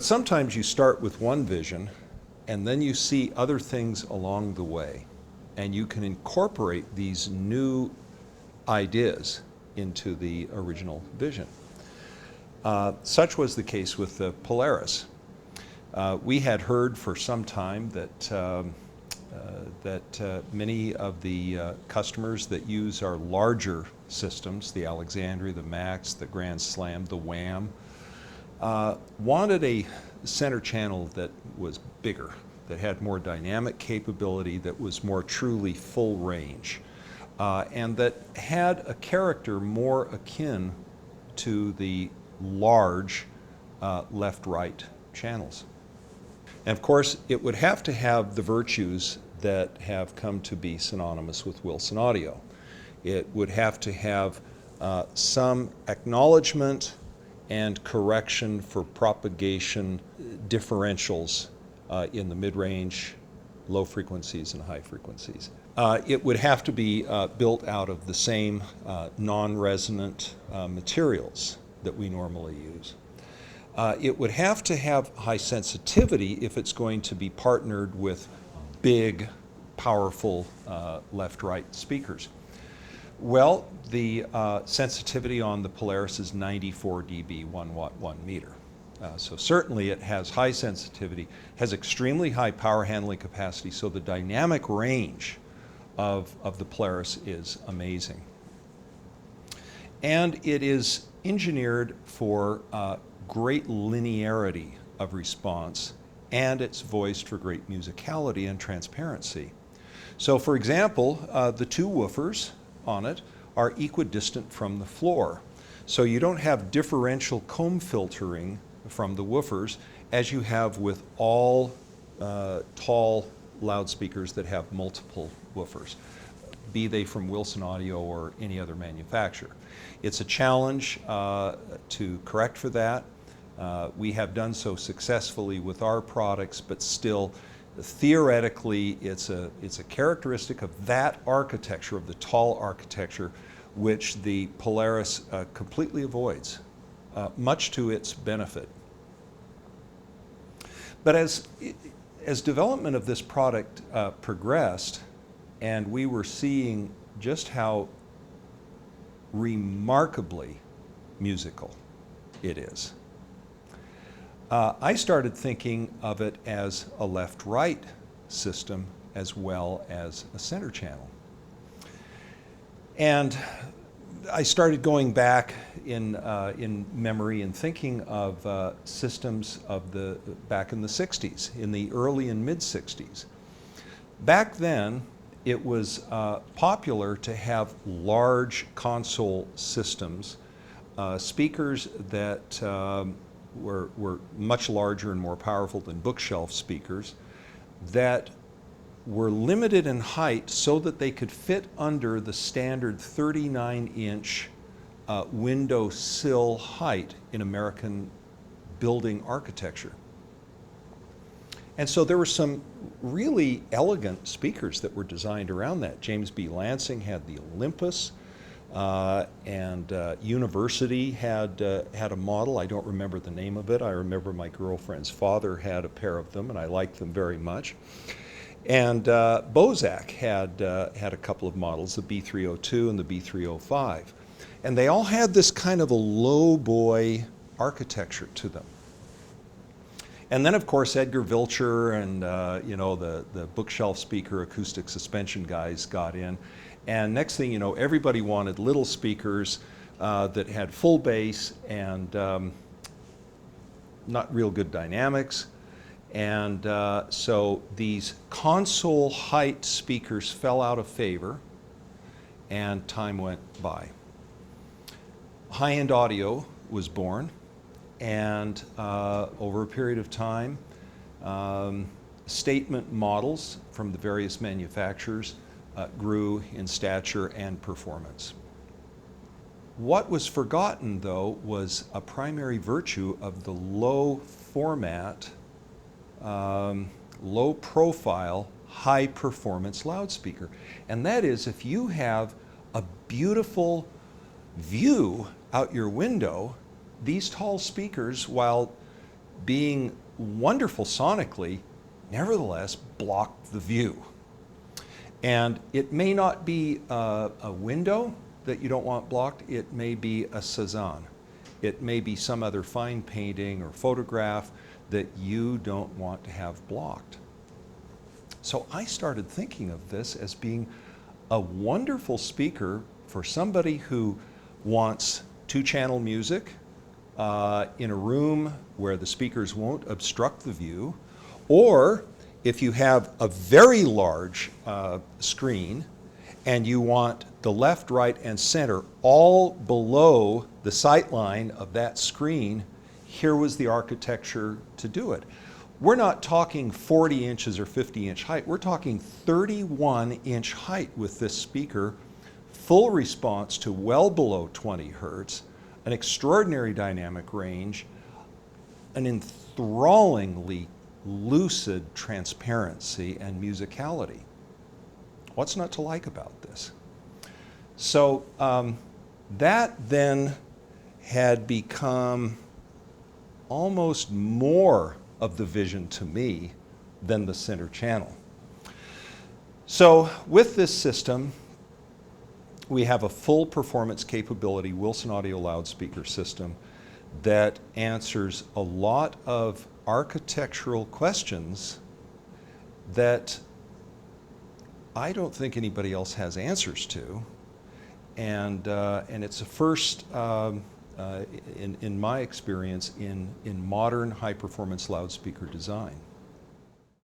Sometimes you start with one vision and then you see other things along the way, and you can incorporate these new ideas into the original vision. Such was the case with the Polaris. We had heard for some time that many of the customers that use our larger systems, the Alexandria, the Max, the Grand Slam, the Wham, wanted a center channel that was bigger, that had more dynamic capability, that was more truly full range, and that had a character more akin to the large left-right channels. And of course, it would have to have the virtues that have come to be synonymous with Wilson Audio. It would have to have some acknowledgement and correction for propagation differentials in the mid-range, low frequencies, and high frequencies. It would have to be built out of the same non-resonant materials that we normally use. It would have to have high sensitivity if it's going to be partnered with big, powerful left-right speakers. Well, the sensitivity on the Polaris is 94 dB, 1 watt, 1 meter. So certainly it has high sensitivity, has extremely high power handling capacity, so the dynamic range of the Polaris is amazing. And it is engineered for great linearity of response, and it's voiced for great musicality and transparency. So for example, the two woofers on it are equidistant from the floor. So you don't have differential comb filtering from the woofers as you have with all tall loudspeakers that have multiple woofers, be they from Wilson Audio or any other manufacturer. It's a challenge to correct for that. We have done so successfully with our products, but still, theoretically, it's a characteristic of that architecture, of the tall architecture, which the Polaris completely avoids, much to its benefit. But as development of this product progressed, and we were seeing just how remarkably musical it is, I started thinking of it as a left-right system as well as a center channel. And I started going back in memory and thinking of systems of back in the 60s, in the early and mid-60s. Back then, it was popular to have large console systems, speakers that were much larger and more powerful than bookshelf speakers, that were limited in height so that they could fit under the standard 39-inch window sill height in American building architecture. And so there were some really elegant speakers that were designed around that. James B. Lansing had the Olympus, and University had a model. I don't remember the name of it. I remember my girlfriend's father had a pair of them, and I liked them very much. And Bozak had a couple of models, the B302 and the B305. And they all had this kind of a low boy architecture to them. And then, of course, Edgar Vilcher and the bookshelf speaker acoustic suspension guys got in. And next thing you know, everybody wanted little speakers that had full bass and not real good dynamics. And so these console height speakers fell out of favor, and time went by. High-end audio was born, and over a period of time, statement models from the various manufacturers grew in stature and performance. What was forgotten, though, was a primary virtue of the low format, low profile, high performance loudspeaker. And that is, if you have a beautiful view out your window, these tall speakers, while being wonderful sonically, nevertheless blocked the view. And it may not be a window that you don't want blocked, it may be a Cézanne. It may be some other fine painting or photograph that you don't want to have blocked. So I started thinking of this as being a wonderful speaker for somebody who wants two-channel music in a room where the speakers won't obstruct the view, or if you have a very large screen and you want the left, right, and center all below the sight line of that screen, here was the architecture to do it. We're not talking 40 inches or 50-inch height. We're talking 31-inch height with this speaker, full response to well below 20 hertz, an extraordinary dynamic range, an enthrallingly lucid transparency and musicality. What's not to like about this? So that then had become almost more of the vision to me than the center channel. So with this system, we have a full performance capability Wilson audio loudspeaker system that answers a lot of architectural questions that I don't think anybody else has answers to, and it's a first in my experience in modern high performance loudspeaker design.